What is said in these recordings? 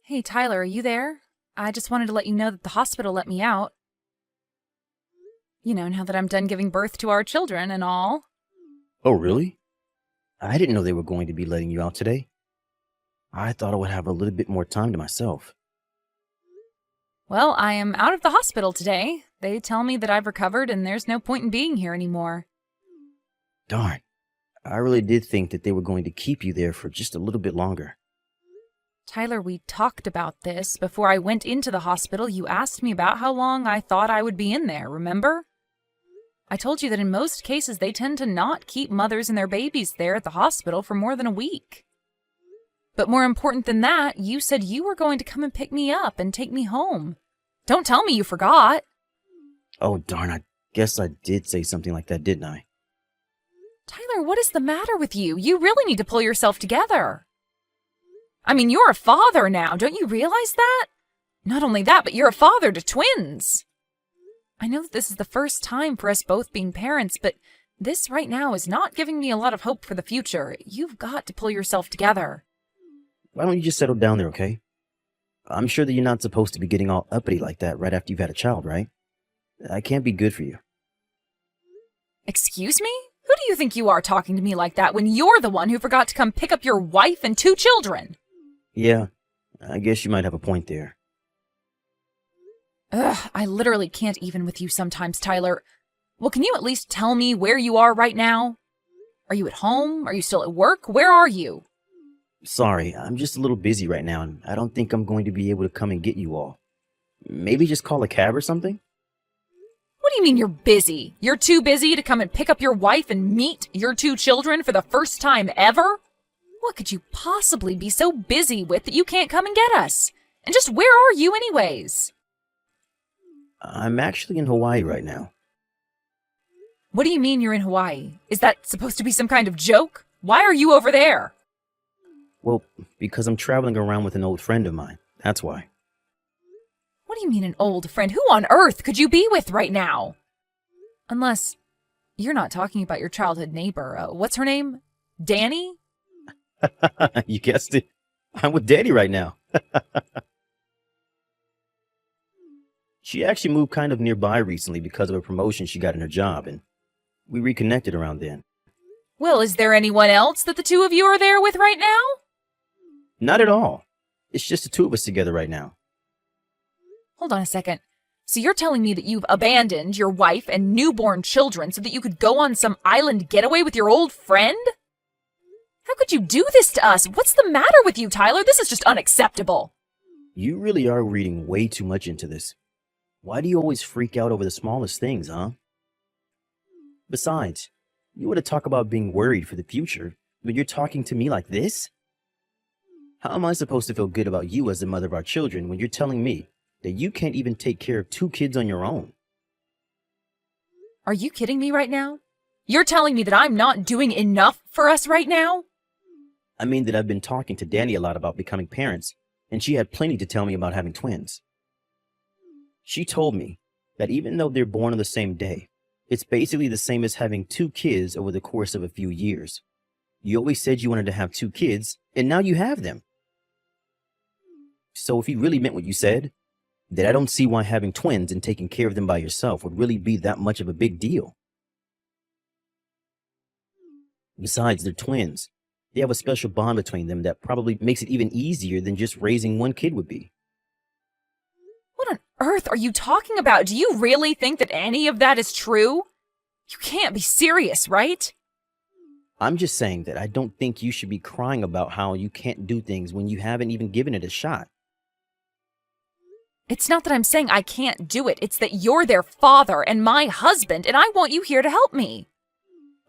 Hey, Tyler, are you there? I just wanted to let you know that the hospital let me out. Now that I'm done giving birth to our children and all. Oh, really? I didn't know they were going to be letting you out today. I thought I would have a little bit more time to myself. Well, I am out of the hospital today. They tell me that I've recovered and there's no point in being here anymore. Darn. I really did think that they were going to keep you there for just a little bit longer. Tyler, we talked about this before I went into the hospital. You asked me about how long I thought I would be in there, remember? I told you that in most cases they tend to not keep mothers and their babies there at the hospital for more than a week. But more important than that, you said you were going to come and pick me up and take me home. Don't tell me you forgot. Oh, darn, I guess I did say something like that, didn't I? Tyler, what is the matter with you? You really need to pull yourself together. I mean, you're a father now, don't you realize that? Not only that, but you're a father to twins. I know that this is the first time for us both being parents, but this right now is not giving me a lot of hope for the future. You've got to pull yourself together. Why don't you just settle down there, okay? I'm sure that you're not supposed to be getting all uppity like that right after you've had a child, right? I can't be good for you. Excuse me? Who do you think you are talking to me like that when you're the one who forgot to come pick up your wife and 2 children? Yeah, I guess you might have a point there. Ugh, I literally can't even with you sometimes, Tyler. Well, can you at least tell me where you are right now? Are you at home? Are you still at work? Where are you? Sorry, I'm just a little busy right now, and I don't think I'm going to be able to come and get you all. Maybe just call a cab or something? What do you mean you're busy? You're too busy to come and pick up your wife and meet your 2 children for the first time ever? What could you possibly be so busy with that you can't come and get us? And just where are you anyways? I'm actually in Hawaii right now. What do you mean you're in Hawaii? Is that supposed to be some kind of joke? Why are you over there? Well, because I'm traveling around with an old friend of mine. That's why. What do you mean an old friend? Who on earth could you be with right now? Unless you're not talking about your childhood neighbor. What's her name? Danny? You guessed it. I'm with Daddy right now. She actually moved kind of nearby recently because of a promotion she got in her job, and we reconnected around then. Well, is there anyone else that the 2 of you are there with right now? Not at all. It's just the 2 of us together right now. Hold on a second. So you're telling me that you've abandoned your wife and newborn children so that you could go on some island getaway with your old friend? How could you do this to us? What's the matter with you, Tyler? This is just unacceptable. You really are reading way too much into this. Why do you always freak out over the smallest things, huh? Besides, you want to talk about being worried for the future, but you're talking to me like this? How am I supposed to feel good about you as the mother of our children when you're telling me that you can't even take care of 2 kids on your own? Are you kidding me right now? You're telling me that I'm not doing enough for us right now? I mean that I've been talking to Danny a lot about becoming parents, and she had plenty to tell me about having twins. She told me that even though they're born on the same day, it's basically the same as having 2 kids over the course of a few years. You always said you wanted to have 2 kids, and now you have them. So if you really meant what you said, then I don't see why having twins and taking care of them by yourself would really be that much of a big deal. Besides, they're twins. They have a special bond between them that probably makes it even easier than just raising 1 kid would be. What on earth are you talking about? Do you really think that any of that is true? You can't be serious, right? I'm just saying that I don't think you should be crying about how you can't do things when you haven't even given it a shot. It's not that I'm saying I can't do it. It's that you're their father and my husband, and I want you here to help me.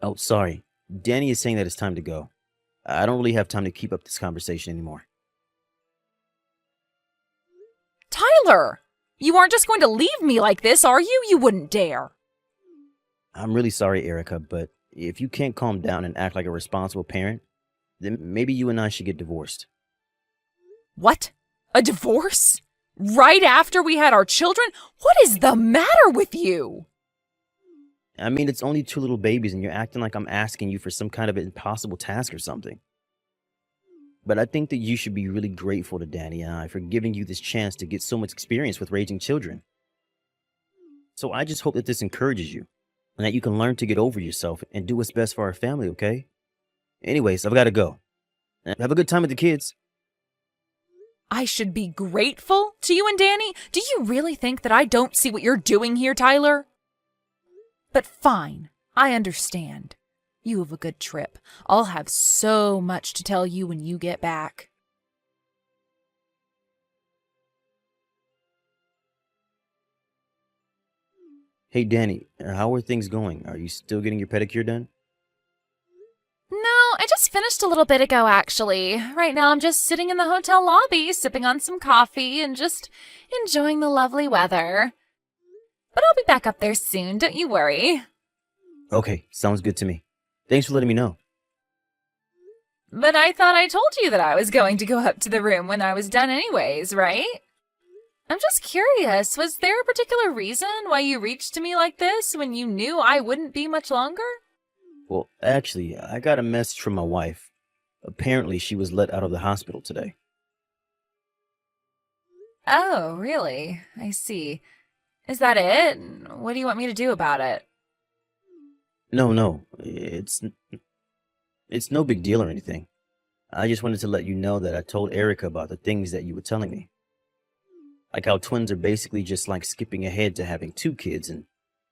Oh, sorry. Danny is saying that it's time to go. I don't really have time to keep up this conversation anymore. Tyler! You aren't just going to leave me like this, are you? You wouldn't dare. I'm really sorry, Erica, but if you can't calm down and act like a responsible parent, then maybe you and I should get divorced. What? A divorce? Right after we had our children? What is the matter with you? I mean, it's only 2 little babies and you're acting like I'm asking you for some kind of impossible task or something. But I think that you should be really grateful to Danny and I for giving you this chance to get so much experience with raising children. So I just hope that this encourages you and that you can learn to get over yourself and do what's best for our family, okay? Anyways, I've got to go. Have a good time with the kids. I should be grateful to you and Danny? Do you really think that I don't see what you're doing here, Tyler? But fine, I understand. You have a good trip. I'll have so much to tell you when you get back. Hey, Danny, how are things going? Are you still getting your pedicure done? No, I just finished a little bit ago, actually. Right now I'm just sitting in the hotel lobby, sipping on some coffee and just enjoying the lovely weather. But I'll be back up there soon, don't you worry. Okay, sounds good to me. Thanks for letting me know. But I thought I told you that I was going to go up to the room when I was done anyways, right? I'm just curious, was there a particular reason why you reached to me like this when you knew I wouldn't be much longer? Well, actually, I got a message from my wife. Apparently, she was let out of the hospital today. Oh, really? I see. Is that it? What do you want me to do about it? No, it's no big deal or anything. I just wanted to let you know that I told Erica about the things that you were telling me. Like how twins are basically just like skipping ahead to having 2 kids, and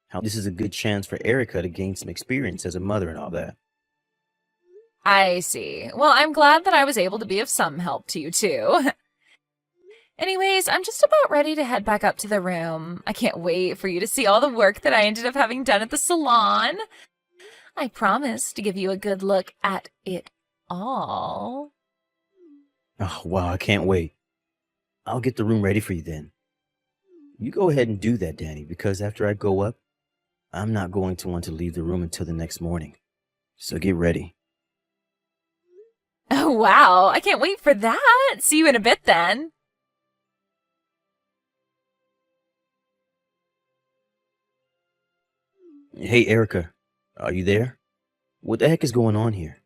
how this is a good chance for Erica to gain some experience as a mother and all that. I see. Well, I'm glad that I was able to be of some help to you, too. Anyways, I'm just about ready to head back up to the room. I can't wait for you to see all the work that I ended up having done at the salon. I promise to give you a good look at it all. Oh, wow, I can't wait. I'll get the room ready for you then. You go ahead and do that, Danny, because after I go up, I'm not going to want to leave the room until the next morning. So get ready. Oh, wow. I can't wait for that. See you in a bit then. Hey, Erica, are you there? What the heck is going on here?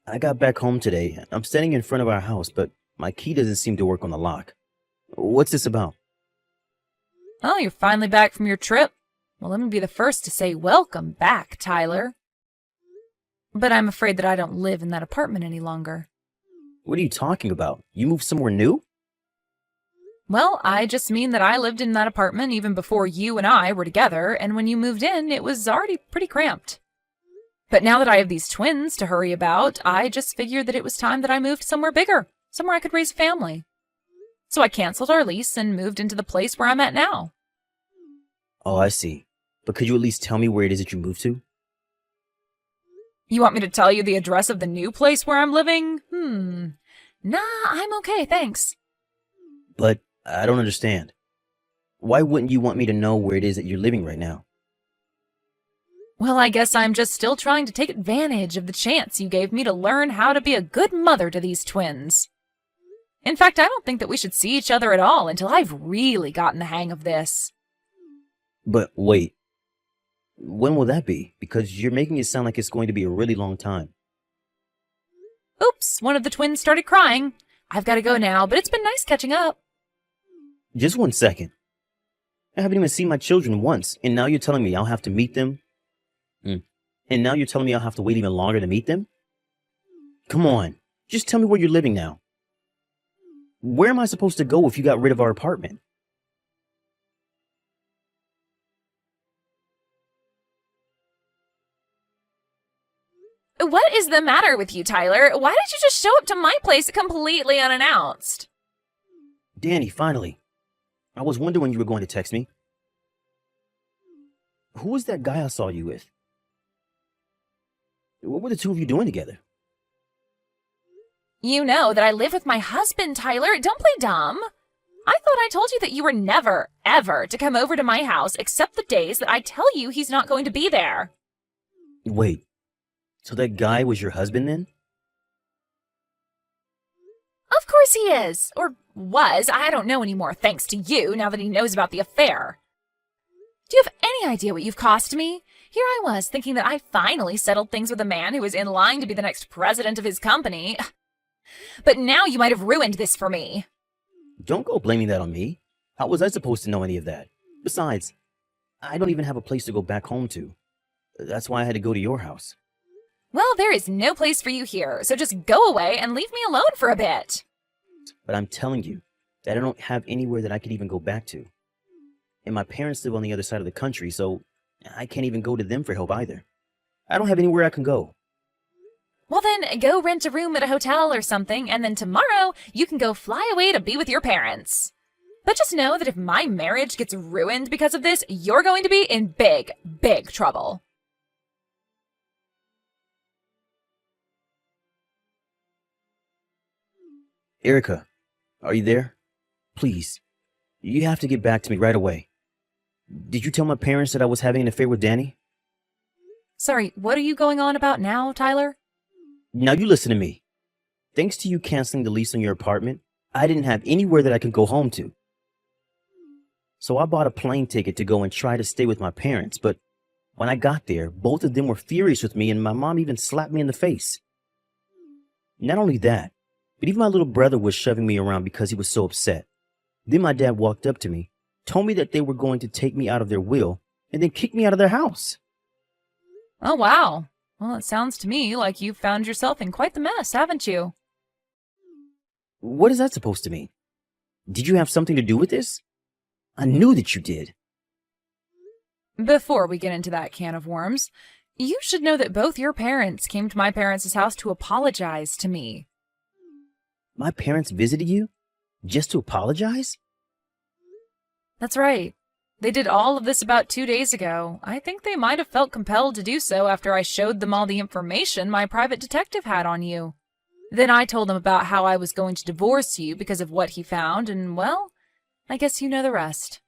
I got back home today. I'm standing in front of our house, but my key doesn't seem to work on the lock. What's this about? Oh, you're finally back from your trip? Well, let me be the first to say welcome back, Tyler. But I'm afraid that I don't live in that apartment any longer. What are you talking about? You moved somewhere new? Well, I just mean that I lived in that apartment even before you and I were together, and when you moved in, it was already pretty cramped. But now that I have these twins to hurry about, I just figured that it was time that I moved somewhere bigger, somewhere I could raise a family. So I canceled our lease and moved into the place where I'm at now. Oh, I see. But could you at least tell me where it is that you moved to? You want me to tell you the address of the new place where I'm living? Nah, I'm okay, thanks. But I don't understand. Why wouldn't you want me to know where it is that you're living right now? Well, I guess I'm just still trying to take advantage of the chance you gave me to learn how to be a good mother to these twins. In fact, I don't think that we should see each other at all until I've really gotten the hang of this. But wait. When will that be? Because you're making it sound like it's going to be a really long time. Oops, one of the twins started crying. I've got to go now, but it's been nice catching up. Just 1 second. I haven't even seen my children once, and now you're telling me I'll have to meet them? And now you're telling me I'll have to wait even longer to meet them? Come on, just tell me where you're living now. Where am I supposed to go if you got rid of our apartment? What is the matter with you, Tyler? Why did you just show up to my place completely unannounced? Danny, finally. I was wondering when you were going to text me. Who was that guy I saw you with? What were the 2 of you doing together? You know that I live with my husband, Tyler. Don't play dumb. I thought I told you that you were never, ever to come over to my house except the days that I tell you he's not going to be there. Wait, so that guy was your husband then? Of course he is. Or was. I don't know anymore, thanks to you, now that he knows about the affair. Do you have any idea what you've cost me? Here I was, thinking that I finally settled things with a man who was in line to be the next president of his company. But now you might have ruined this for me. Don't go blaming that on me. How was I supposed to know any of that? Besides, I don't even have a place to go back home to. That's why I had to go to your house. Well, there is no place for you here, so just go away and leave me alone for a bit. But I'm telling you that I don't have anywhere that I could even go back to. And my parents live on the other side of the country, so I can't even go to them for help either. I don't have anywhere I can go. Well then, go rent a room at a hotel or something, and then tomorrow you can go fly away to be with your parents. But just know that if my marriage gets ruined because of this, you're going to be in big, big trouble. Erica, are you there? Please, you have to get back to me right away. Did you tell my parents that I was having an affair with Danny? Sorry, what are you going on about now, Tyler? Now you listen to me. Thanks to you canceling the lease on your apartment, I didn't have anywhere that I could go home to. So I bought a plane ticket to go and try to stay with my parents, but when I got there, both of them were furious with me and my mom even slapped me in the face. Not only that, but even my little brother was shoving me around because he was so upset. Then my dad walked up to me, told me that they were going to take me out of their will, and then kick me out of their house. Oh, wow. Well, it sounds to me like you've found yourself in quite the mess, haven't you? What is that supposed to mean? Did you have something to do with this? I knew that you did. Before we get into that can of worms, you should know that both your parents came to my parents' house to apologize to me. My parents visited you? Just to apologize? That's right. They did all of this about 2 days ago. I think they might have felt compelled to do so after I showed them all the information my private detective had on you. Then I told them about how I was going to divorce you because of what he found, and well, I guess you know the rest.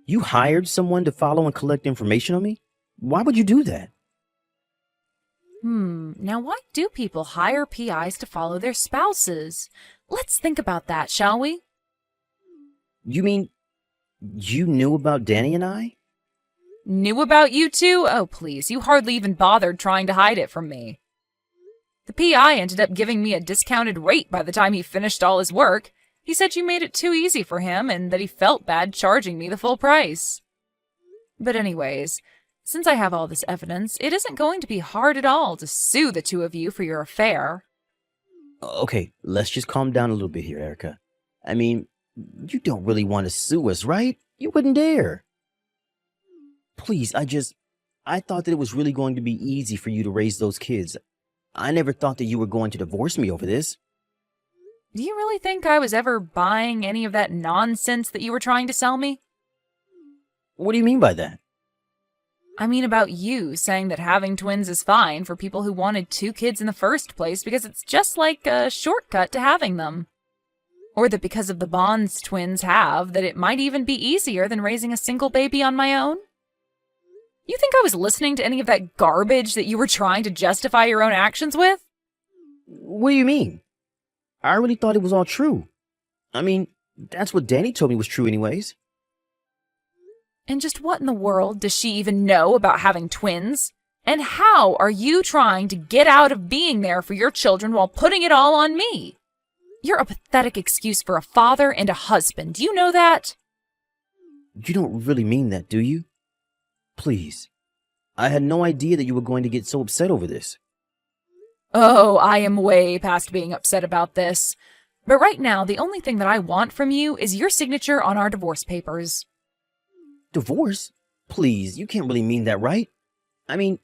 You hired someone to follow and collect information on me? Why would you do that? Now why do people hire PIs to follow their spouses? Let's think about that, shall we? You mean you knew about Danny and I? Knew about you two? Oh, please, you hardly even bothered trying to hide it from me. The PI ended up giving me a discounted rate by the time he finished all his work. He said you made it too easy for him and that he felt bad charging me the full price. But anyways, since I have all this evidence, it isn't going to be hard at all to sue the two of you for your affair. Okay, let's just calm down a little bit here, Erica. I mean, you don't really want to sue us, right? You wouldn't dare. Please, I thought that it was really going to be easy for you to raise those kids. I never thought that you were going to divorce me over this. Do you really think I was ever buying any of that nonsense that you were trying to sell me? What do you mean by that? I mean about you saying that having twins is fine for people who wanted 2 kids in the first place because it's just like a shortcut to having them. Or that because of the bonds twins have, that it might even be easier than raising a single baby on my own? You think I was listening to any of that garbage that you were trying to justify your own actions with? What do you mean? I really thought it was all true. I mean, that's what Danny told me was true anyways. And just what in the world does she even know about having twins? And how are you trying to get out of being there for your children while putting it all on me? You're a pathetic excuse for a father and a husband. Do you know that? You don't really mean that, do you? Please. I had no idea that you were going to get so upset over this. Oh, I am way past being upset about this. But right now, the only thing that I want from you is your signature on our divorce papers. Divorce? Please, you can't really mean that, right? I mean,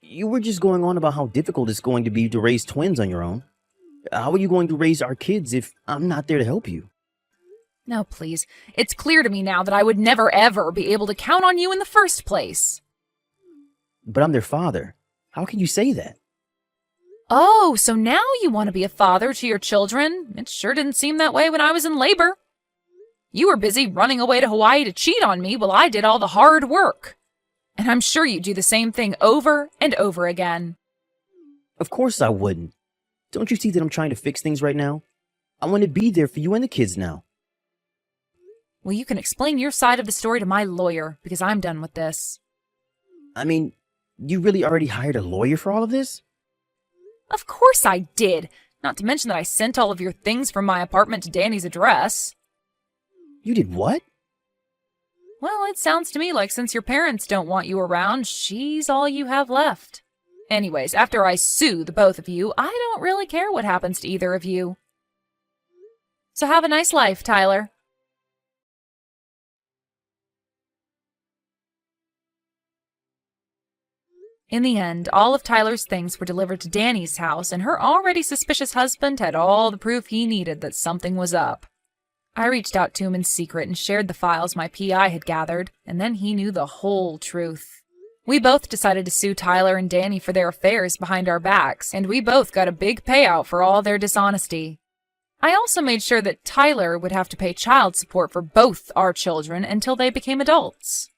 you were just going on about how difficult it's going to be to raise twins on your own. How are you going to raise our kids if I'm not there to help you? No, please. It's clear to me now that I would never, ever be able to count on you in the first place. But I'm their father. How can you say that? Oh, so now you want to be a father to your children? It sure didn't seem that way when I was in labor. You were busy running away to Hawaii to cheat on me while I did all the hard work. And I'm sure you do the same thing over and over again. Of course I wouldn't. Don't you see that I'm trying to fix things right now? I want to be there for you and the kids now. Well, you can explain your side of the story to my lawyer, because I'm done with this. I mean, you really already hired a lawyer for all of this? Of course I did. Not to mention that I sent all of your things from my apartment to Danny's address. You did what? Well, it sounds to me like since your parents don't want you around, she's all you have left. Anyways, after I sue the both of you, I don't really care what happens to either of you. So have a nice life, Tyler. In the end, all of Tyler's things were delivered to Danny's house, and her already suspicious husband had all the proof he needed that something was up. I reached out to him in secret and shared the files my PI had gathered, and then he knew the whole truth. We both decided to sue Tyler and Danny for their affairs behind our backs, and we both got a big payout for all their dishonesty. I also made sure that Tyler would have to pay child support for both our children until they became adults.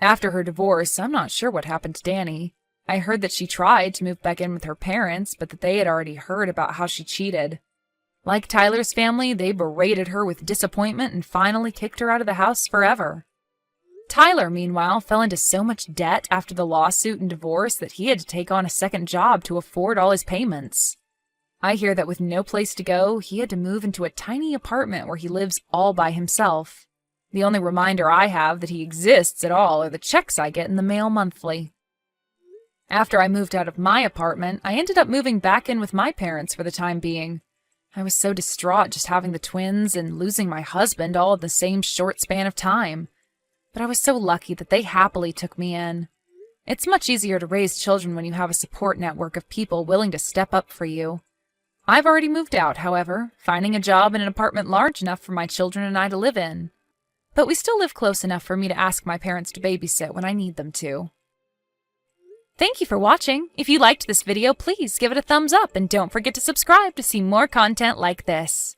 After her divorce, I'm not sure what happened to Danny. I heard that she tried to move back in with her parents, but that they had already heard about how she cheated. Like Tyler's family, they berated her with disappointment and finally kicked her out of the house forever. Tyler, meanwhile, fell into so much debt after the lawsuit and divorce that he had to take on a second job to afford all his payments. I hear that with no place to go, he had to move into a tiny apartment where he lives all by himself. The only reminder I have that he exists at all are the checks I get in the mail monthly. After I moved out of my apartment, I ended up moving back in with my parents for the time being. I was so distraught just having the twins and losing my husband all in the same short span of time. But I was so lucky that they happily took me in. It's much easier to raise children when you have a support network of people willing to step up for you. I've already moved out, however, finding a job in an apartment large enough for my children and I to live in. But we still live close enough for me to ask my parents to babysit when I need them to. Thank you for watching. If you liked this video, please give it a thumbs up and don't forget to subscribe to see more content like this.